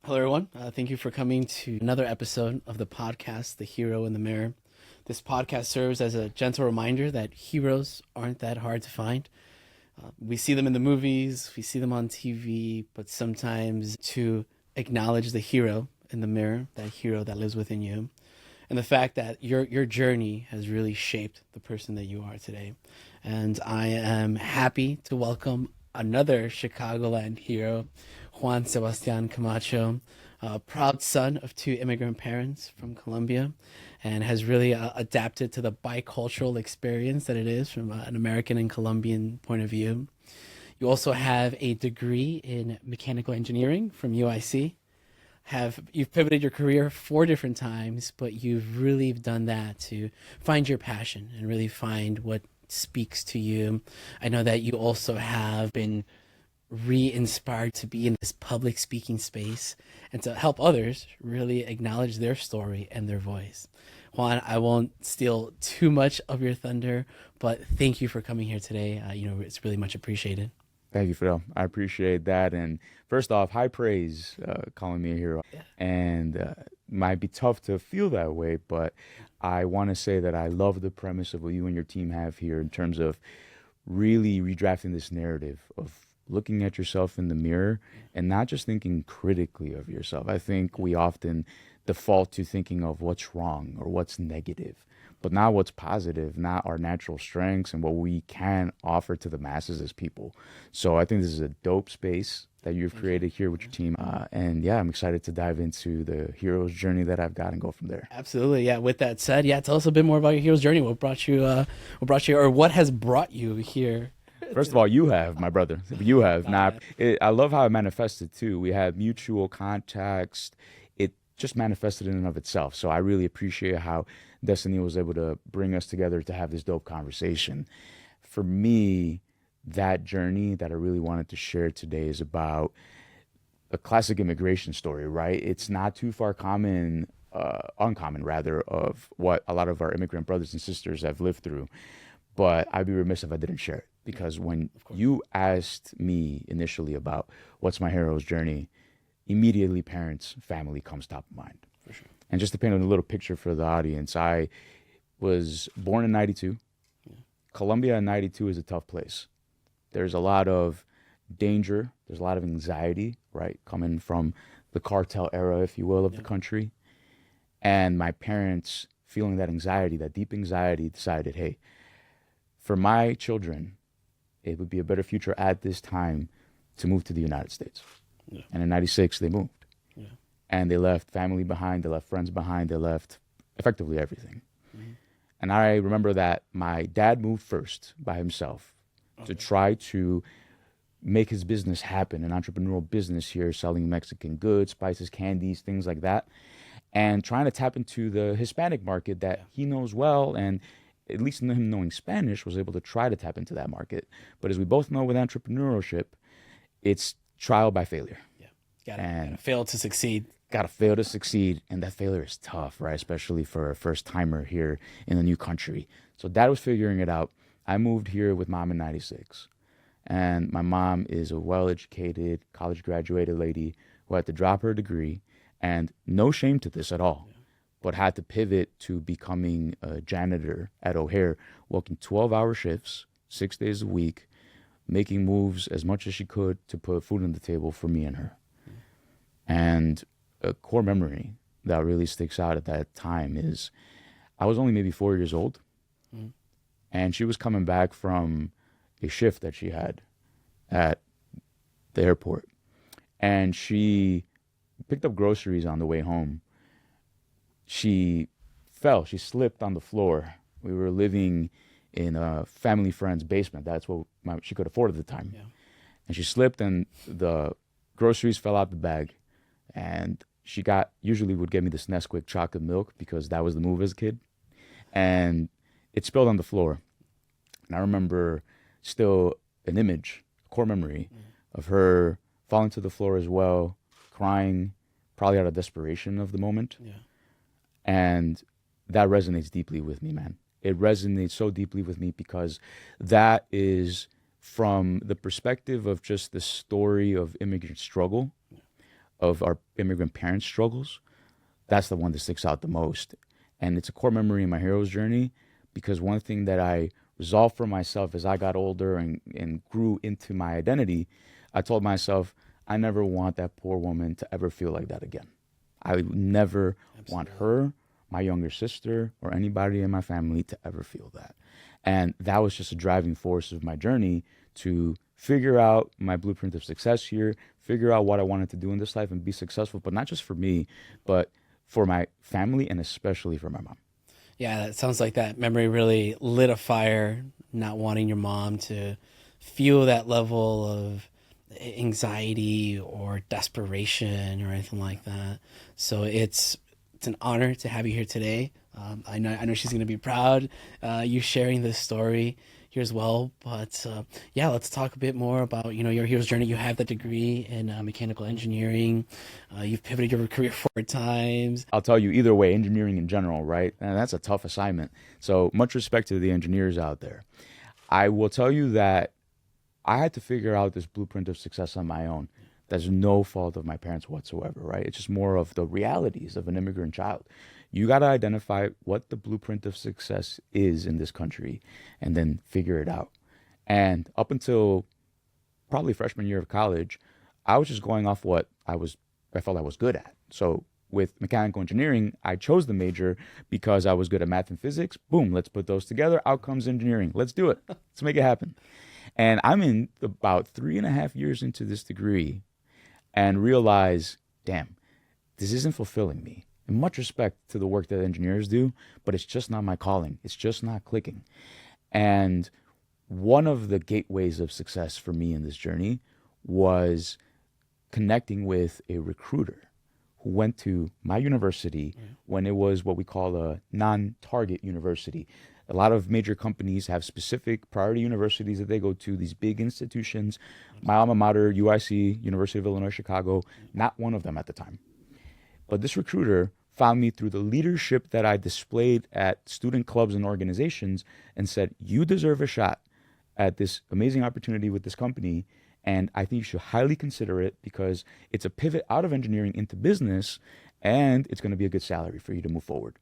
Hello, everyone. Thank you for coming to another episode of the podcast, The Hero in the Mirror. This podcast serves as a gentle reminder that heroes aren't that hard to find. We see them in the movies, we see them on TV, but sometimes to acknowledge the hero in the mirror, that hero that lives within you, and the fact that your journey has really shaped the person that you are today. And I am happy to welcome another Chicagoland hero, Juan Sebastián Camacho, a proud son of two immigrant parents from Colombia, and has really adapted to the bicultural experience that it is from an American and Colombian point of view. You also have a degree in mechanical engineering from UIC. You've pivoted your career 4 different times, but you've really done that to find your passion and really find what speaks to you. I know that you also have been re-inspired to be in this public speaking space and to help others really acknowledge their story and their voice. Juan, I won't steal too much of your thunder, but thank you for coming here today. It's really much appreciated. Thank you, Phil. I appreciate that. And first off, high praise, calling me a hero. Yeah. And might be tough to feel that way, but I want to say that I love the premise of what you and your team have here in terms of really redrafting this narrative of looking at yourself in the mirror and not just thinking critically of yourself. I think we often default to thinking of what's wrong or what's negative, but not what's positive, not our natural strengths and what we can offer to the masses as people. So I think this is a dope space that you've created here with your team. And yeah, I'm excited to dive into the hero's journey that I've got and go from there. Absolutely. Yeah. With that said, yeah, tell us a bit more about your hero's journey. Or what has brought you here? First of all, you have, my brother. You have. I love how it manifested too. We had mutual contacts. It just manifested in and of itself. So I really appreciate how Destiny was able to bring us together to have this dope conversation. For me, that journey that I really wanted to share today is about a classic immigration story, right? It's not too far uncommon rather, of what a lot of our immigrant brothers and sisters have lived through. But I'd be remiss if I didn't share it, because when you asked me initially about what's my hero's journey, immediately parents, family comes top of mind. For sure. And just to paint a little picture for the audience, I was born in 92. Yeah. Colombia in 92 is a tough place. There's a lot of danger. There's a lot of anxiety, right? Coming from the cartel era, if you will, of the country. And my parents, feeling that anxiety, that deep anxiety, decided, hey, for my children, it would be a better future at this time to move to the United States. Yeah. And in 96, they moved. Yeah. And they left family behind, they left friends behind, they left effectively everything. Mm-hmm. And I remember that my dad moved first by himself to try to make his business happen, an entrepreneurial business here, selling Mexican goods, spices, candies, things like that, and trying to tap into the Hispanic market that he knows well, and at least him knowing Spanish was able to try to tap into that market. But as we both know with entrepreneurship, it's trial by failure. Yeah. Gotta fail to succeed. Gotta fail to succeed, and that failure is tough, right? Especially for a first timer here in a new country. So Dad was figuring it out. I moved here with Mom in 96, and my mom is a well-educated, college-graduated lady who had to drop her degree, and no shame to this at all, but had to pivot to becoming a janitor at O'Hare, working 12-hour shifts, 6 days a week, making moves as much as she could to put food on the table for me and her. And a core memory that really sticks out at that time is I was only maybe 4 years old, and she was coming back from a shift that she had at the airport. And she picked up groceries on the way home. She slipped on the floor. We were living in a family friend's basement. That's what she could afford at the time. Yeah. And she slipped, and the groceries fell out the bag. And she usually would get me this Nesquik chocolate milk because that was the move as a kid. And it spilled on the floor. And I remember still an image, a core memory of her falling to the floor as well, crying, probably out of desperation of the moment. Yeah. And that resonates deeply with me, man. It resonates so deeply with me because that is from the perspective of just the story of immigrant struggle, of our immigrant parents' struggles, that's the one that sticks out the most. And it's a core memory in my hero's journey, because one thing that I resolved for myself as I got older and grew into my identity, I told myself, I never want that poor woman to ever feel like that again. I would never want her, my younger sister, or anybody in my family to ever feel that. And that was just a driving force of my journey to figure out my blueprint of success here, figure out what I wanted to do in this life and be successful, but not just for me, but for my family and especially for my mom. Yeah, it sounds like that memory really lit a fire, not wanting your mom to feel that level of anxiety or desperation or anything like that. So it's an honor to have you here today. I know she's going to be proud you sharing this story here as well. But yeah, let's talk a bit more about your hero's journey. You have that degree in mechanical engineering. You've pivoted your career 4 times. I'll tell you, either way, engineering in general, right? And that's a tough assignment. So much respect to the engineers out there. I will tell you that I had to figure out this blueprint of success on my own. That's no fault of my parents whatsoever, right? It's just more of the realities of an immigrant child. You got to identify what the blueprint of success is in this country and then figure it out. And up until probably freshman year of college, I was just going off what I felt I was good at. So with mechanical engineering, I chose the major because I was good at math and physics. Boom, let's put those together. Out comes engineering. Let's do it. Let's make it happen. And I'm in about 3.5 years into this degree and realize, damn, this isn't fulfilling me. And much respect to the work that engineers do, but it's just not my calling. It's just not clicking. And one of the gateways of success for me in this journey was connecting with a recruiter who went to my university when it was what we call a non-target university. A lot of major companies have specific priority universities that they go to, these big institutions. My alma mater, UIC, University of Illinois, Chicago, not one of them at the time. But this recruiter found me through the leadership that I displayed at student clubs and organizations and said, you deserve a shot at this amazing opportunity with this company. And I think you should highly consider it because it's a pivot out of engineering into business and it's going to be a good salary for you to move forward.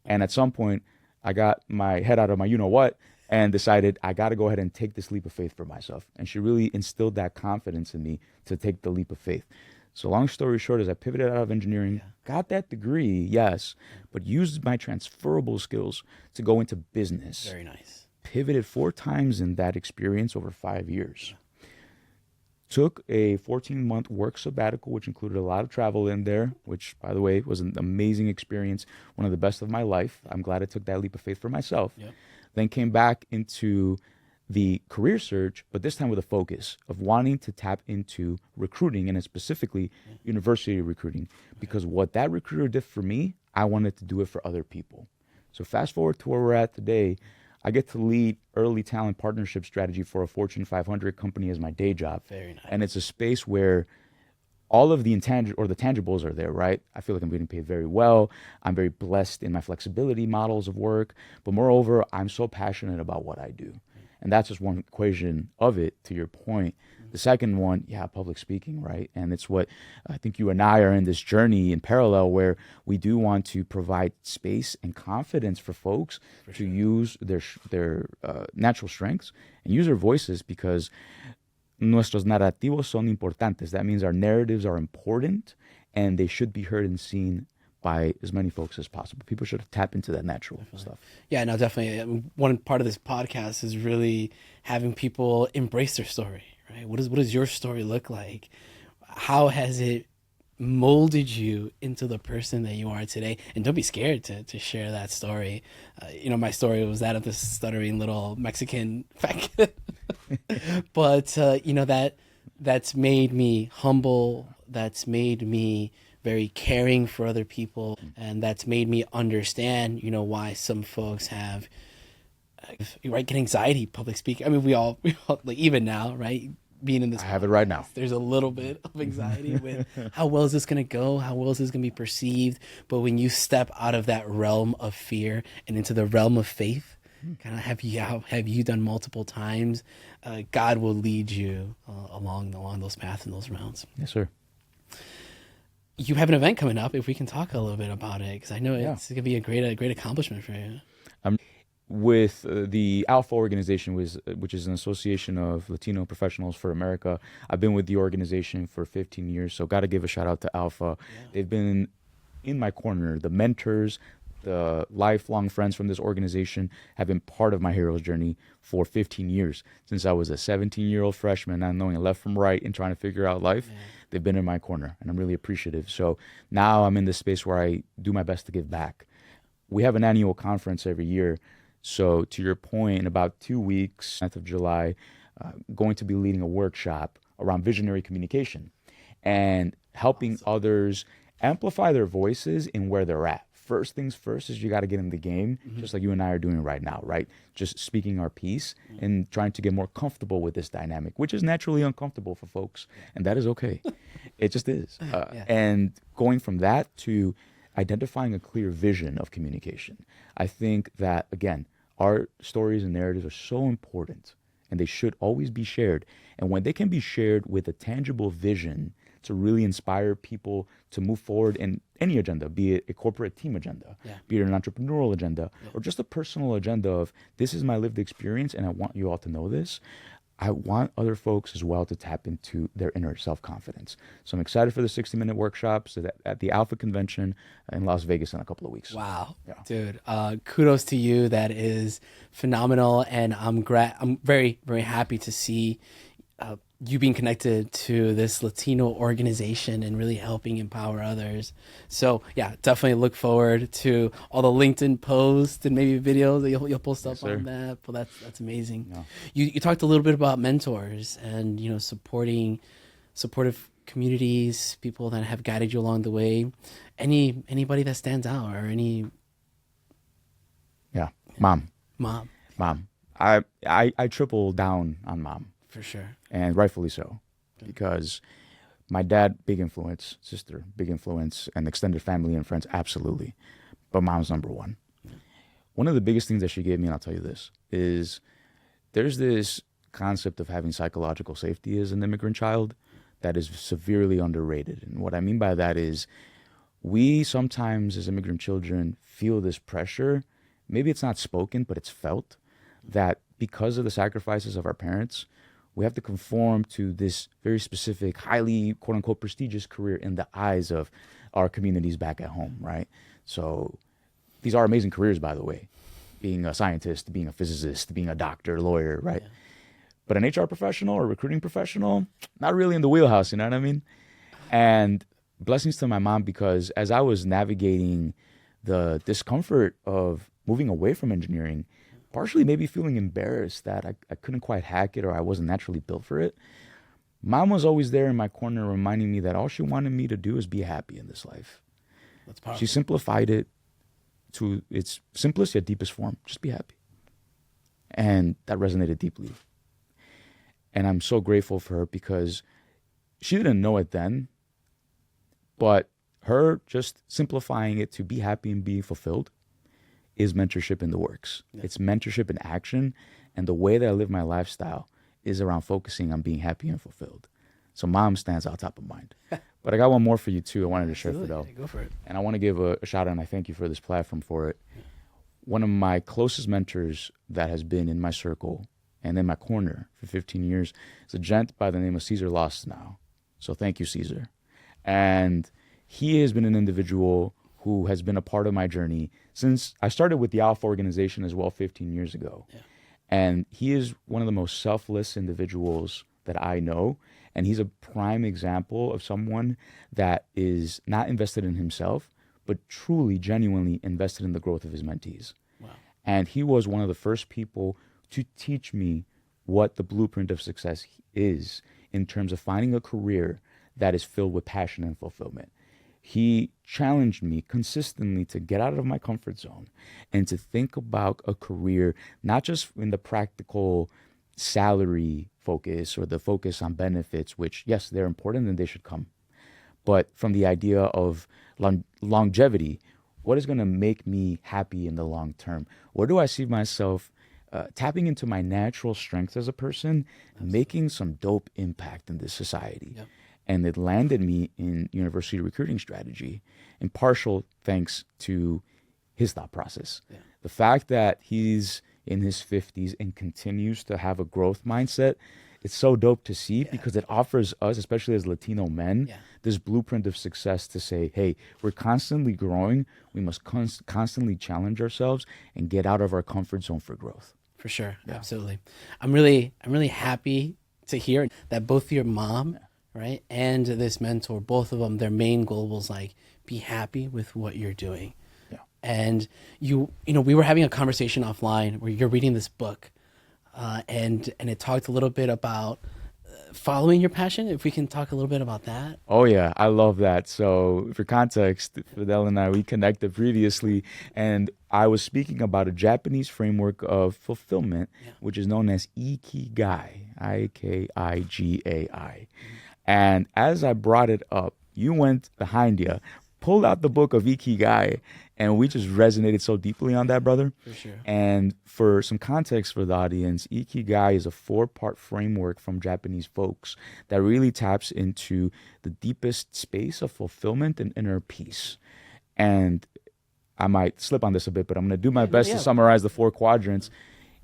And at some point, I got my head out of my you-know-what and decided I got to go ahead and take this leap of faith for myself. And she really instilled that confidence in me to take the leap of faith. So long story short, as I pivoted out of engineering, got that degree, yes, but used my transferable skills to go into business. Very nice. Pivoted 4 times in that experience over 5 years. Took a 14-month work sabbatical, which included a lot of travel in there, which, by the way, was an amazing experience, one of the best of my life. I'm glad I took that leap of faith for myself. Yep. Then came back into the career search, but this time with a focus of wanting to tap into recruiting, and specifically university recruiting, because what that recruiter did for me, I wanted to do it for other people. So fast forward to where we're at today, I get to lead early talent partnership strategy for a Fortune 500 company as my day job. Very nice. And it's a space where all of the tangibles are there, right? I feel like I'm getting paid very well. I'm very blessed in my flexibility models of work. But moreover, I'm so passionate about what I do. And that's just one equation of it, to your point. The second one, public speaking, right? And it's what I think you and I are in this journey in parallel where we do want to provide space and confidence for folks to use their natural strengths and use their voices because nuestros narrativos son importantes. That means our narratives are important and they should be heard and seen by as many folks as possible. People should tap into that natural stuff. Yeah, no, definitely. One part of this podcast is really having people embrace their story, right? What does your story look like? How has it molded you into the person that you are today? And don't be scared to share that story. My story was that of this stuttering little Mexican fat kid. But, that's made me humble. That's made me very caring for other people, and that's made me understand, why some folks have, get anxiety public speaking. I mean, we all like even now, right? Being in this, I have it right now. There's a little bit of anxiety with how well is this going to go? How well is this going to be perceived? But when you step out of that realm of fear and into the realm of faith, kind of have you done multiple times, God will lead you along those paths and those rounds. Yes, sir. you have an event coming up. If we can talk a little bit about it, because I know Yeah. it's going to be a great accomplishment for you. With the Alpha organization, which is an association of Latino professionals for America. I've been with the organization for 15 years, so got to give a shout out to Alpha. Yeah. They've been in my corner. The mentors, the lifelong friends from this organization have been part of my hero's journey for 15 years. Since I was a 17-year-old freshman, not knowing left from right and trying to figure out life, they've been in my corner, and I'm really appreciative. So now I'm in this space where I do my best to give back. We have an annual conference every year. So to your point, in about 2 weeks, 9th of July, going to be leading a workshop around visionary communication and helping others amplify their voices in where they're at. First things first is you got to get in the game, just like you and I are doing right now, right? Just speaking our piece and trying to get more comfortable with this dynamic, which is naturally uncomfortable for folks, and that is okay. It just is. And going from that to identifying a clear vision of communication. I think that, again, our stories and narratives are so important, and they should always be shared. And when they can be shared with a tangible vision to really inspire people to move forward in any agenda, be it a corporate team agenda, be it an entrepreneurial agenda, or just a personal agenda of this is my lived experience and I want you all to know this. I want other folks as well to tap into their inner self-confidence. So I'm excited for the 60-minute workshops at the Alpha Convention in Las Vegas in a couple of weeks. Wow, Yeah. dude! Kudos to you. That is phenomenal, and I'm very, very happy to see you being connected to this Latino organization and really helping empower others. So yeah, definitely look forward to all the LinkedIn posts and maybe videos that you'll post up on that. But that's amazing. Yeah. You talked a little bit about mentors and supportive communities, people that have guided you along the way. Anybody that stands out or any Mom. I triple down on mom. For sure. And rightfully so, because my dad, big influence, sister, big influence, and extended family and friends, absolutely. But mom's number one. One of the biggest things that she gave me, and I'll tell you this, is there's this concept of having psychological safety as an immigrant child that is severely underrated. And what I mean by that is we sometimes as immigrant children feel this pressure. Maybe it's not spoken, but it's felt that because of the sacrifices of our parents, we have to conform to this very specific, highly, quote unquote, prestigious career in the eyes of our communities back at home, right? So these are amazing careers, by the way, being a scientist, being a physicist, being a doctor, lawyer, right? Yeah. But an HR professional or recruiting professional, not really in the wheelhouse, you know what I mean? And blessings to my mom, because as I was navigating the discomfort of moving away from engineering, partially maybe feeling embarrassed that I couldn't quite hack it or I wasn't naturally built for it, mom was always there in my corner reminding me that all she wanted me to do is be happy in this life. That's powerful. She simplified it to its simplest yet deepest form. Just be happy. And that resonated deeply. And I'm so grateful for her because she didn't know it then, but her just simplifying it to be happy and be fulfilled is mentorship in the works. Yeah. It's mentorship in action. And the way that I live my lifestyle is around focusing on being happy and fulfilled. So mom stands out top of mind. But I got one more for you too. I wanted to share, Fidel. Go for it. And I want to give a shout out, and I thank you for this platform for it. Yeah. One of my closest mentors that has been in my circle and in my corner for 15 years is a gent by the name of Caesar Lost now. So thank you, Caesar. And he has been an individual who has been a part of my journey since I started with the Alpha organization as well 15 years ago. Yeah. And he is one of the most selfless individuals that I know. And he's a prime example of someone that is not invested in himself, but truly, genuinely invested in the growth of his mentees. Wow. And he was one of the first people to teach me what the blueprint of success is in terms of finding a career that is filled with passion and fulfillment. He challenged me consistently to get out of my comfort zone and to think about a career, not just in the practical salary focus or the focus on benefits, which, yes, they're important and they should come, but from the idea of longevity. What is going to make me happy in the long term? Where do I see myself tapping into my natural strengths as a person, making some dope impact in this society? Yep. and it landed me in university recruiting strategy, in partial thanks to his thought process. Yeah. The fact that he's in his 50s and continues to have a growth mindset, it's so dope to see because it offers us, especially as Latino men, this blueprint of success to say, hey, we're constantly growing. We must constantly challenge ourselves and get out of our comfort zone for growth. For sure. Absolutely. I'm really happy to hear that both your mom, right, and this mentor, both of them, their main goal was like, be happy with what you're doing. And we were having a conversation offline where you're reading this book, and it talked a little bit about following your passion. If we can talk a little bit about that. Oh yeah, I love that. So for context, Fidel and I, we connected previously, and I was speaking about a Japanese framework of fulfillment, which is known as Ikigai, Ikigai. And as I brought it up, you went behind you, pulled out the book of Ikigai, and we just resonated so deeply on that, brother. For sure. And for some context for the audience, Ikigai is a 4-part framework from Japanese folks that really taps into the deepest space of fulfillment and inner peace. And I might slip on this a bit, but I'm going to do my best to summarize the 4 quadrants.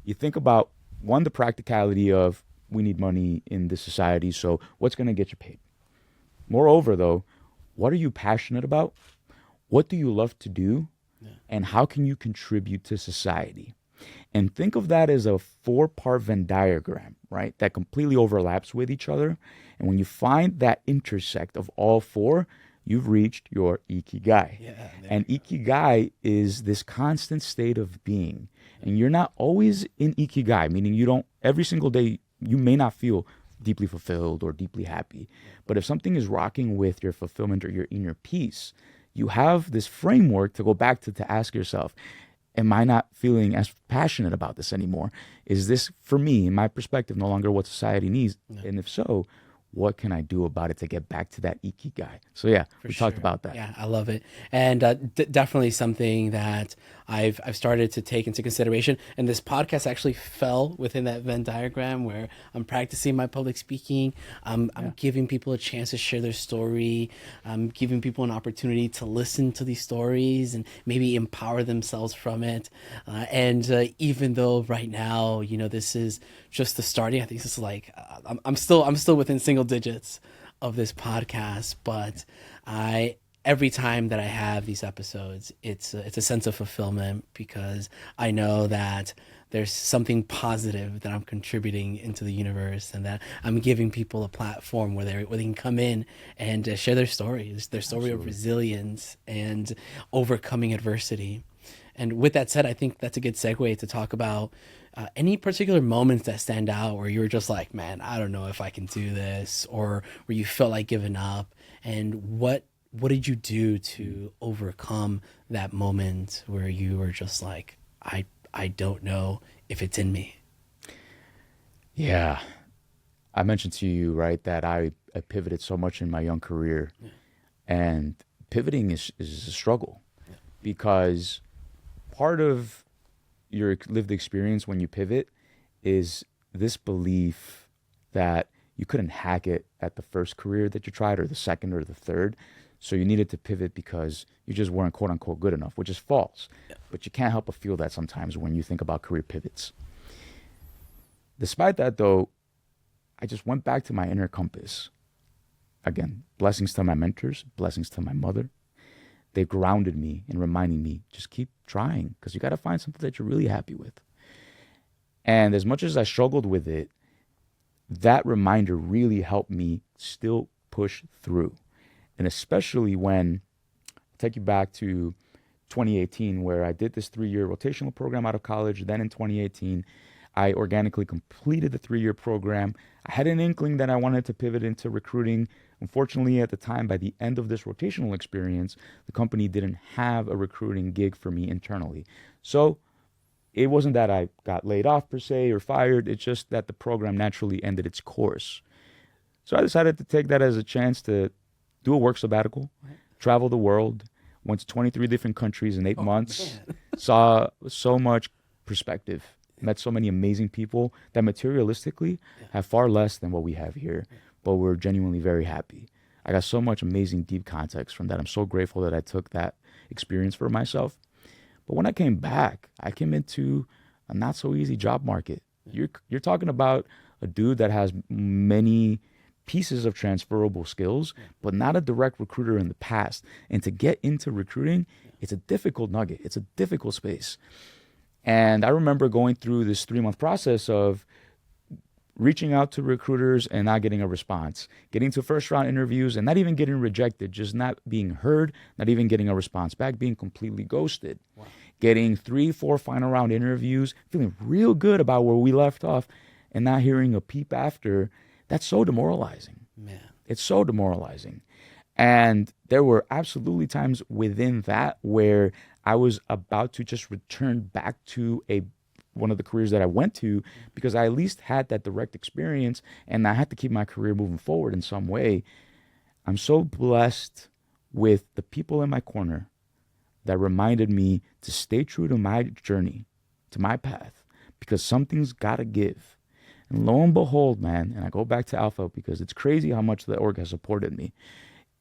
You think about, one, the practicality of we need money in this society, so what's going to get you paid? Moreover, though, what are you passionate about? What do you love to do? And how can you contribute to society? And think of that as a 4-part Venn diagram, right? That completely overlaps with each other. And when you find that intersect of all 4, you've reached your Ikigai. And Ikigai is this constant state of being. And you're not always in Ikigai, meaning you don't, every single day, you may not feel deeply fulfilled or deeply happy. But if something is rocking with your fulfillment or your inner peace, you have this framework to go back to ask yourself, am I not feeling as passionate about this anymore? Is this, for me, in my perspective, no longer what society needs? And if so, what can I do about it to get back to that Ikigai? So we talked about that. Yeah, I love it. And definitely something that I've started to take into consideration. And this podcast actually fell within that Venn diagram where I'm practicing my public speaking. I'm giving people a chance to share their story. I'm giving people an opportunity to listen to these stories and maybe empower themselves from it. And even though right now, this is just the starting, I think this is like, I'm still within single digits of this podcast, but every time that I have these episodes, it's a sense of fulfillment because I know that there's something positive that I'm contributing into the universe and that I'm giving people a platform where they can come in and share their stories, their story of resilience and overcoming adversity. And with that said, I think that's a good segue to talk about any particular moments that stand out where you were just like, man, I don't know if I can do this, or where you felt like giving up, and what did you do to overcome that moment where you were just like, I don't know if it's in me? Yeah. I mentioned to you, right, that I pivoted so much in my young career, and pivoting is a struggle because part of your lived experience when you pivot is this belief that you couldn't hack it at the first career that you tried or the second or the third. So you needed to pivot because you just weren't quote unquote good enough, which is false. But you can't help but feel that sometimes when you think about career pivots. Despite that though, I just went back to my inner compass. Again, blessings to my mentors, blessings to my mother. They grounded me and reminding me, just keep trying because you got to find something that you're really happy with. And as much as I struggled with it, that reminder really helped me still push through. And especially when, I'll take you back to 2018, where I did this 3-year rotational program out of college. Then in 2018, I organically completed the 3-year program. I had an inkling that I wanted to pivot into recruiting. Unfortunately, at the time, by the end of this rotational experience, the company didn't have a recruiting gig for me internally. So it wasn't that I got laid off per se or fired. It's just that the program naturally ended its course. So I decided to take that as a chance to do a work sabbatical, travel the world, went to 23 different countries in 8 months, saw so much perspective, met so many amazing people that materialistically have far less than what we have here, but we're genuinely very happy. I got so much amazing deep context from that. I'm so grateful that I took that experience for myself. But when I came back, I came into a not so easy job market. You're talking about a dude that has many pieces of transferable skills, but not a direct recruiter in the past. And to get into recruiting, it's a difficult nugget. It's a difficult space. And I remember going through this 3-month process of reaching out to recruiters and not getting a response, getting to first round interviews and not even getting rejected, just not being heard, not even getting a response back, being completely ghosted. Wow. Getting 3, 4 final round interviews, feeling real good about where we left off and not hearing a peep after. That's so demoralizing. Man. It's so demoralizing. And there were absolutely times within that where I was about to just return back to one of the careers that I went to, because I at least had that direct experience and I had to keep my career moving forward in some way. I'm so blessed with the people in my corner that reminded me to stay true to my journey, to my path, because something's got to give. And lo and behold, man, and I go back to Alpha because it's crazy how much the org has supported me.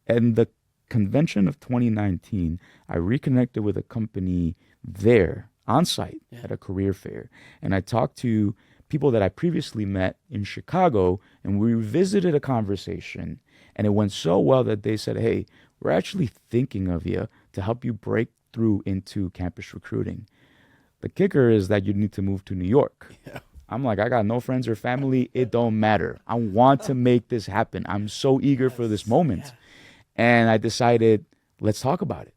And the convention of 2019, I reconnected with a company there on site at a career fair. And I talked to people that I previously met in Chicago, and we revisited a conversation. And it went so well that they said, hey, we're actually thinking of you to help you break through into campus recruiting. The kicker is that you need to move to New York. Yeah. I'm like, I got no friends or family. It don't matter. I want to make this happen. I'm so eager for this moment. Yeah. And I decided, let's talk about it.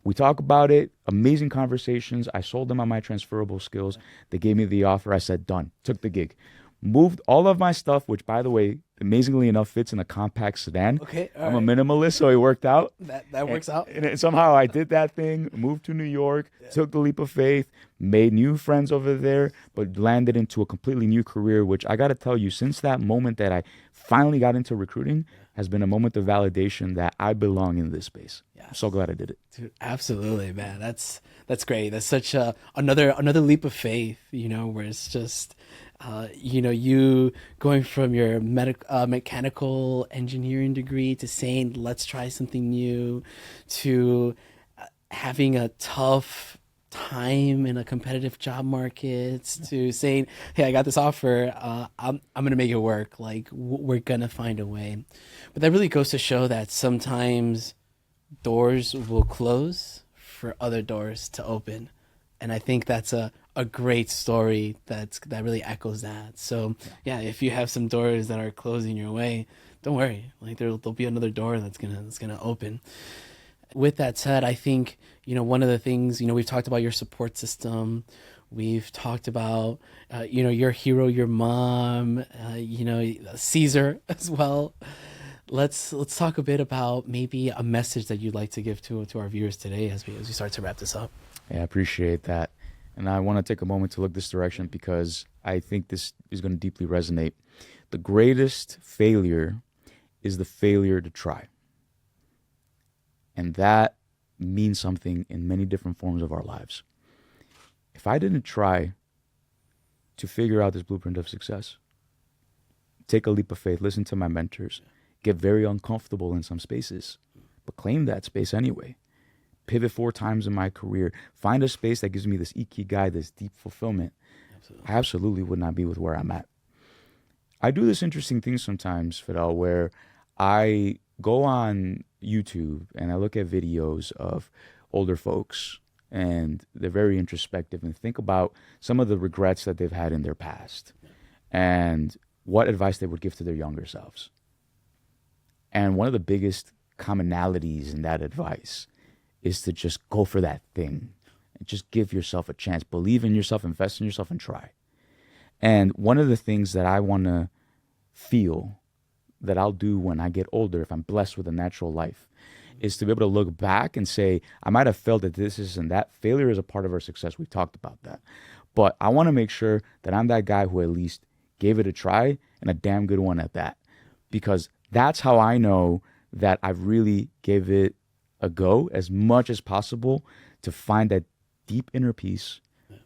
We talk about it, amazing conversations. I sold them on my transferable skills. They gave me the offer. I said, done, took the gig. Moved all of my stuff, which, by the way, amazingly enough, fits in a compact sedan. Okay, I'm a minimalist, so it worked out. That works out. And somehow I did that thing, moved to New York, took the leap of faith, made new friends over there, but landed into a completely new career, which I got to tell you, since that moment that I finally got into recruiting, has been a moment of validation that I belong in this space. Yes. I'm so glad I did it. Dude, absolutely, man. That's great. That's such another leap of faith, where it's just, you going from your mechanical engineering degree to saying, let's try something new, to having a tough time in a competitive job market, to saying, hey, I got this offer, I'm gonna make it work, like we're gonna find a way. But that really goes to show that sometimes doors will close for other doors to open, and I think that's a great story that really echoes that. So yeah, if you have some doors that are closing your way, don't worry, like there'll be another door that's gonna open. With that said, I think, one of the things, we've talked about your support system. We've talked about, your hero, your mom, Caesar as well. Let's talk a bit about maybe a message that you'd like to give to our viewers today as we start to wrap this up. Yeah, I appreciate that. And I want to take a moment to look this direction because I think this is going to deeply resonate. The greatest failure is the failure to try. And that means something in many different forms of our lives. If I didn't try to figure out this blueprint of success, take a leap of faith, listen to my mentors, get very uncomfortable in some spaces, but claim that space anyway. Pivot 4 times in my career, find a space that gives me this Ikigai, this deep fulfillment. Absolutely. I absolutely would not be with where I'm at. I do this interesting thing sometimes, Fidel, where I go on YouTube and I look at videos of older folks and they're very introspective and think about some of the regrets that they've had in their past and what advice they would give to their younger selves. And one of the biggest commonalities in that advice is to just go for that thing and just give yourself a chance, believe in yourself, invest in yourself, and try. And one of the things that I want to feel that I'll do when I get older, if I'm blessed with a natural life, is to be able to look back and say, I might have failed at this and that. Failure is a part of our success. We've talked about that. But I want to make sure that I'm that guy who at least gave it a try and a damn good one at that. Because that's how I know that I really gave it a go as much as possible to find that deep inner peace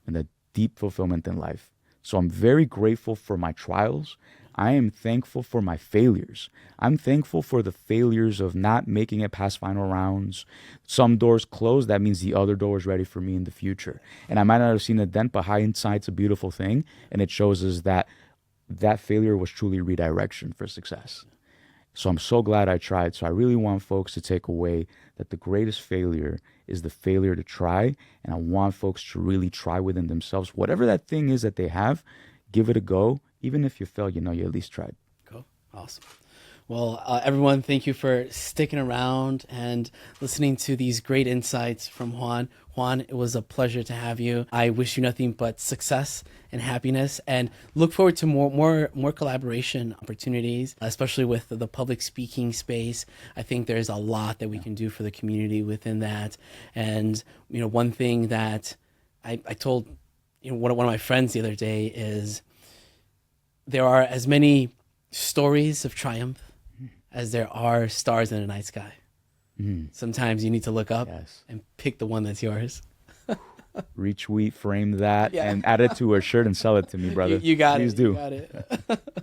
and that deep fulfillment in life. So I'm very grateful for my trials. I am thankful for my failures. I'm thankful for the failures of not making it past final rounds. Some doors closed. That means the other door is ready for me in the future. And I might not have seen it then, but hindsight's a beautiful thing. And it shows us that that failure was truly redirection for success. So I'm so glad I tried. So I really want folks to take away that the greatest failure is the failure to try. And I want folks to really try within themselves. Whatever that thing is that they have, give it a go. Even if you fail, you at least tried. Cool. Awesome. Well, everyone, thank you for sticking around and listening to these great insights from Juan. Juan, it was a pleasure to have you. I wish you nothing but success and happiness, and look forward to more collaboration opportunities, especially with the public speaking space. I think there's a lot that we can do for the community within that. And one thing that I told one of my friends the other day is, there are as many stories of triumph as there are stars in the night sky. Sometimes you need to look up and pick the one that's yours. Retweet, frame that, and add it to a shirt and sell it to me, brother. You got Please it. do. You got it.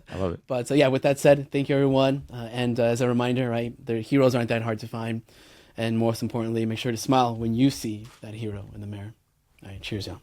I love it. But so with that said, thank you, everyone. And as a reminder, the heroes aren't that hard to find. And most importantly, make sure to smile when you see that hero in the mirror. All right, cheers, y'all.